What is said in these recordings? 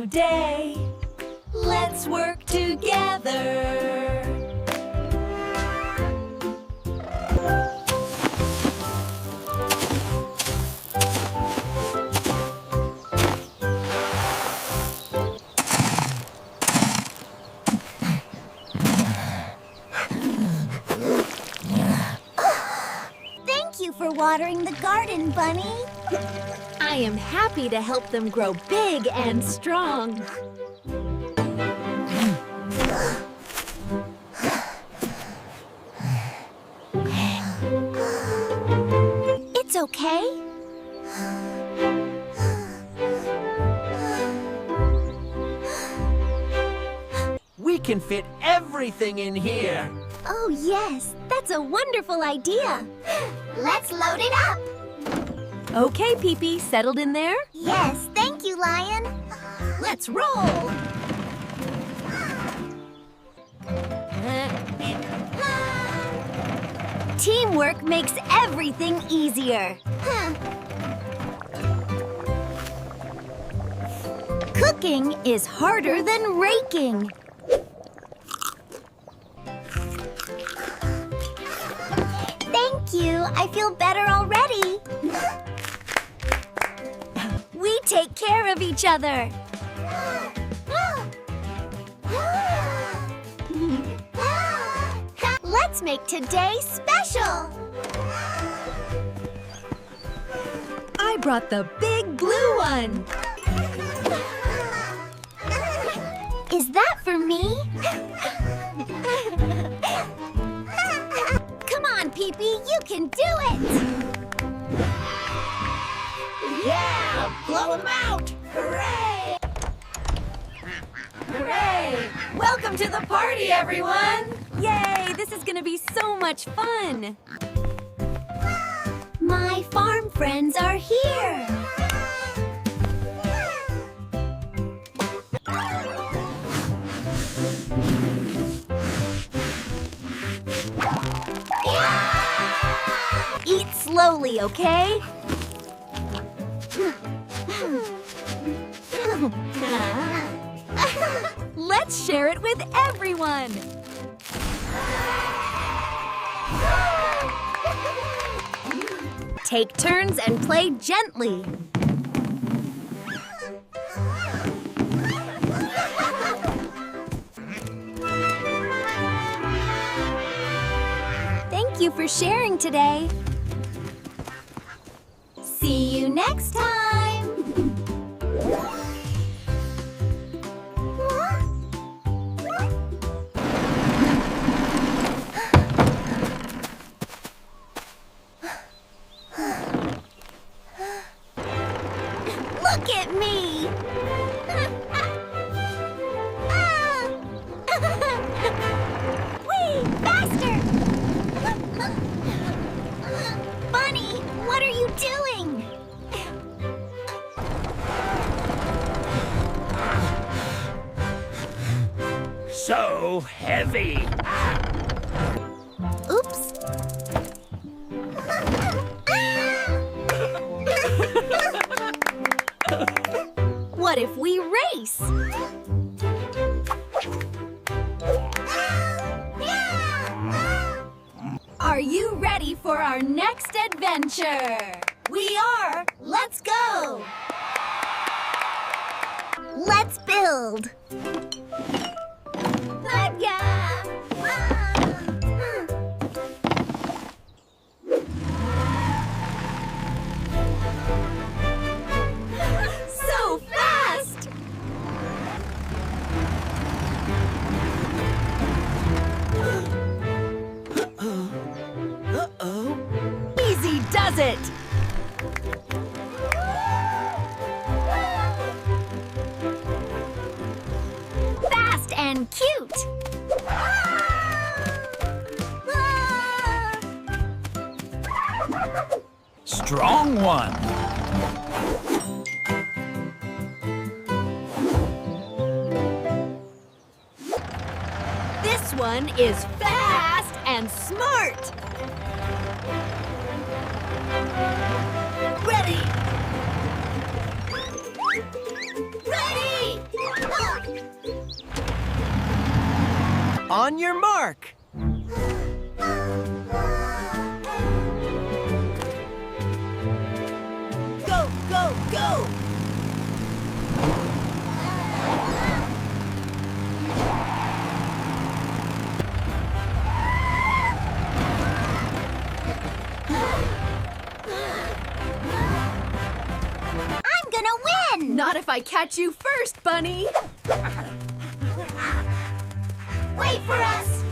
today. Let's work together. Thank you for watering the garden, Bunny. I am happy to help them grow big and strong. It's okay. We can fit everything in here. Oh, yes. That's a wonderful idea. Let's load it up. Okay, Pipi, settled in there? Yes, thank you, Lion. Let's roll! Teamwork makes everything easier. Cooking is harder than raking. Thank you. I feel better already. We take care of each other. Let's make today special. I brought the big blue one. Is that for me? Come on, Pipi, you can do it! Yeah! Blow them out! Hooray! Hooray! Welcome to the party, everyone! Yay! This is gonna be so much fun! My farm friends are here! Eat slowly, okay? Let's share it with everyone! Take turns and play gently. Thank you for sharing today. See you next time! Look at me! Whee! Faster! Bunny, what are you doing? So heavy. Oops. What if we race? Are you ready for our next adventure? We are! Let's go! Let's build! So fast! Easy does it! Fast and cute! Strong one. This one is fast and smart! Ready! Ready! dark. Go, go, go! I'm gonna win! Not if I catch you first, Bunny. Wait for us!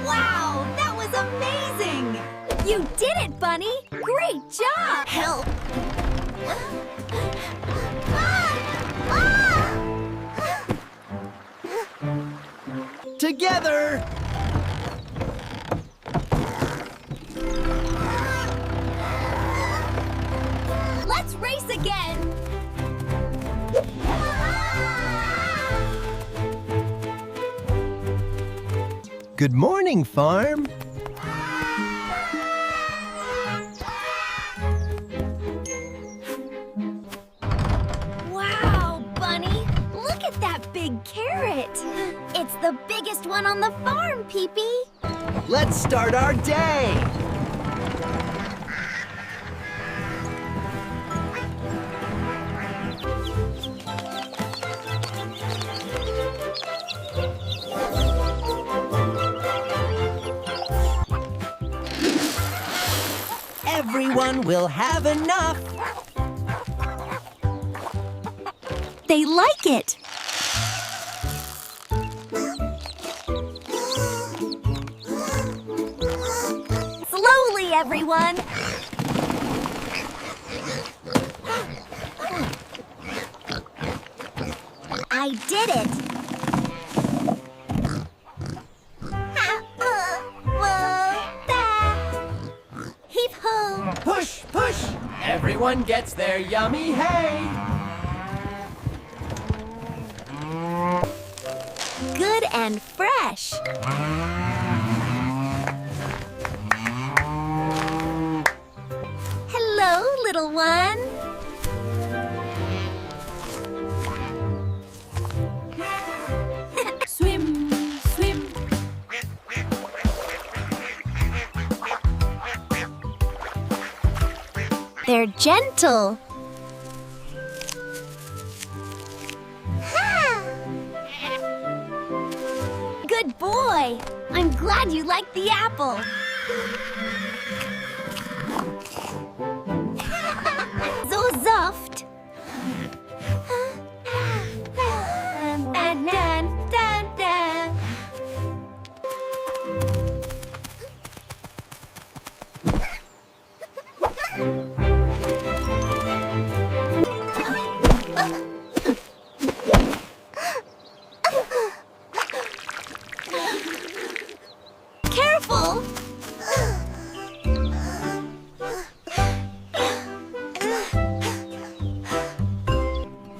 Wow, that was amazing! You did it, Bunny! Great job! Help! Together! Let's race again! Good morning, farm. Wow, Bunny! Look at that big carrot! It's the biggest one on the farm, Pipi. Let's start our day. Everyone will have enough. They like it! Slowly, everyone! I did it! Heave ho! Push, push! Everyone gets their yummy hay. Good and fresh! Hello, little one. Swim, swim! They're gentle. Good boy! I'm glad you liked the apple! So soft. Dun, dun, dun, dun. Careful.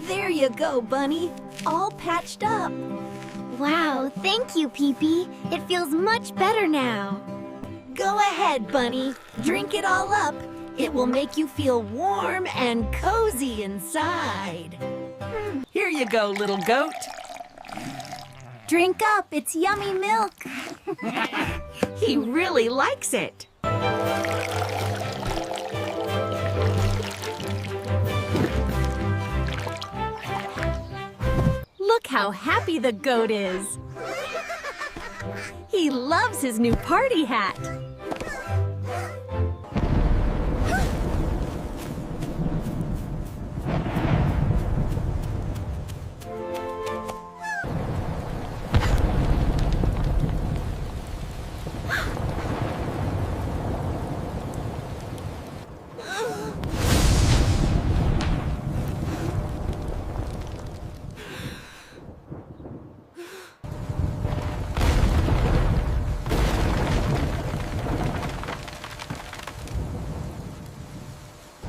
There you go, Bunny. All patched up. Wow, thank you, Pipi. It feels much better now. Go ahead, Bunny. Drink it all up. It will make you feel warm and cozy inside. Here you go, little goat. Drink up. It's yummy milk. He really likes it. Look how happy the goat is. He loves his new party hat.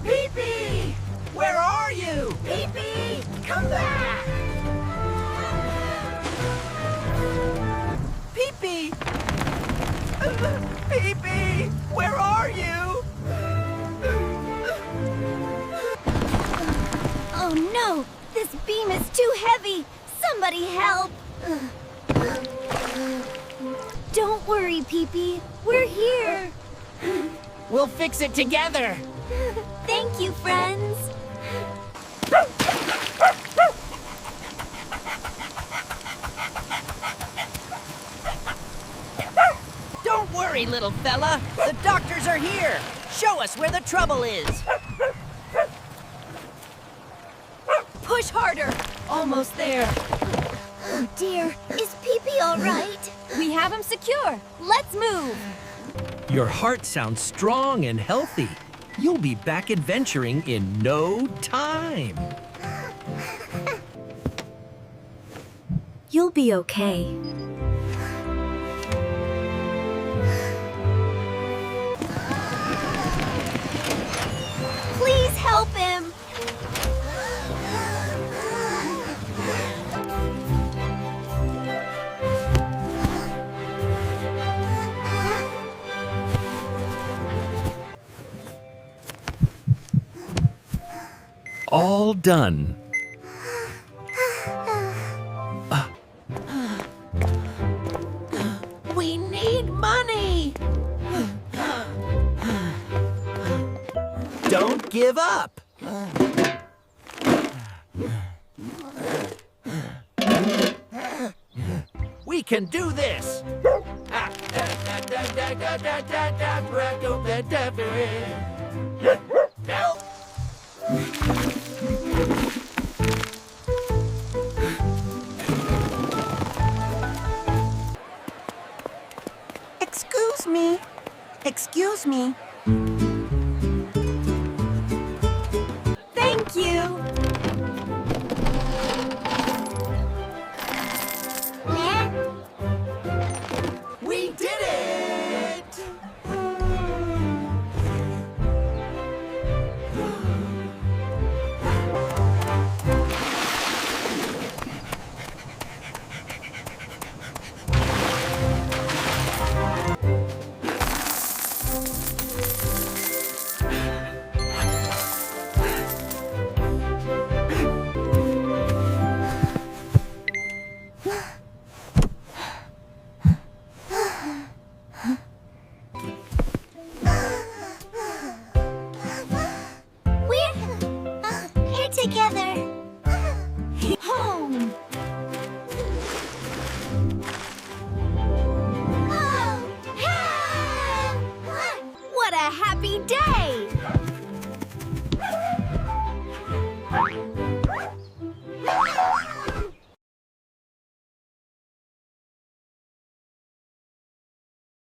Pipi! Where are you? Pipi, come back! Pipi! Pipi! Where are you? Oh no! This beam is too heavy! Somebody help! Don't worry, Pipi. We're here. We'll fix it together. Thank you, friends. Don't worry, little fella. The doctors are here. Show us where the trouble is. Push harder. Almost there. Oh dear, is Pipi all right? We have him secure. Let's move. Your heart sounds strong and healthy. You'll be back adventuring in no time. You'll be okay. Please help him. All done. We need money. Don't give up. We can do this. Help! Excuse me. Excuse me. Thank you. We did it! We're here together. Home. Oh. What a happy day.